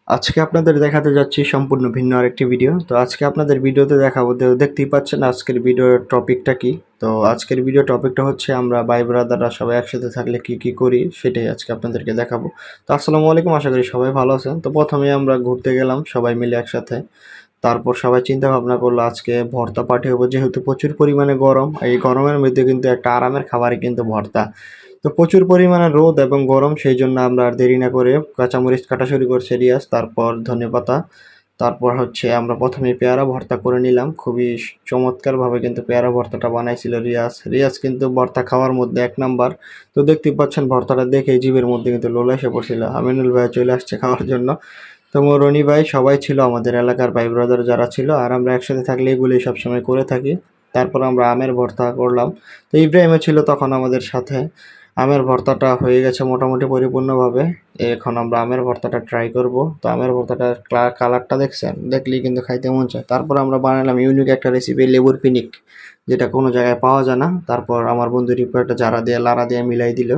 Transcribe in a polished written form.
আজকে আপনাদের দেখাতে যাচ্ছি সম্পূর্ণ ভিন্ন আরেকটি ভিডিও। তো আজকে আপনাদের ভিডিওতে দেখাবো, দেখতেই পাচ্ছেন আজকের ভিডিওর টপিকটা কি। তো আজকের ভিডিও টপিকটা হচ্ছে আমরা ভাই ব্রাদাররা সবাই একসাথে থাকলে কি কি করি, সেটাই আজকে আপনাদেরকে দেখাবো। তো আসসালামু আলাইকুম, আশা করি সবাই ভালো আছেন। তো প্রথমে আমরা ঘুরতে গেলাম সবাই মিলে একসাথে। তারপর সবাই চিন্তা ভাবনা করলো আজকে ভর্তা পার্টি হবো, যেহেতু প্রচুর পরিমাণে গরম। এই গরমের মধ্যে কিন্তু একটা আরামের খাবারই কিন্তু ভর্তা। তো প্রচুর পরিমাণে রোদ এবং গরম, সেই জন্য আমরা আর দেরি না করে কাঁচামরিচ কাটা শুরু করছে রিয়াজ, তারপর ধনেপাতা, তারপর হচ্ছে আমরা প্রথমে পেয়ারা ভর্তা করে নিলাম। খুবই চমৎকারভাবে কিন্তু পেয়ারা ভর্তাটা বানাইছিল রিয়াজ। রিয়াজ কিন্তু ভর্তা খাওয়ার মধ্যে এক নাম্বার। তো দেখতেই পাচ্ছেন ভর্তাটা দেখে জিভের মধ্যে কিন্তু লোলা এসে পড়ছিল। আমিনুল ভাই চলে আসছে খাওয়ার জন্য। তো রনি ভাই সবাই ছিল, আমাদের এলাকার ভাই ব্রাদার যারা ছিল, আর আমরা একসাথে থাকলে এগুলোই সবসময় করে থাকি। তারপর আমরা আমের ভর্তা করলাম। তো ইব্রাহিমও ছিল তখন আমাদের সাথে। আমের ভর্তাটা হয়ে গেছে মোটামুটি পরিপূর্ণভাবে। এখন আমরা আমের ভর্তাটা ট্রাই করব। তো আমের ভর্তাটার কালারটা দেখছেন, দেখলেই কিন্তু খাইতে মন চায়। তারপর আমরা বানালাম ইউনিক একটা রেসিপি, লেবুর পিনিক, যেটা কোনো জায়গায় পাওয়া যায় না। তারপর আমার বন্ধু রিপু একটা জারা দিয়ে লাড়া দিয়ে মিলাই দিল।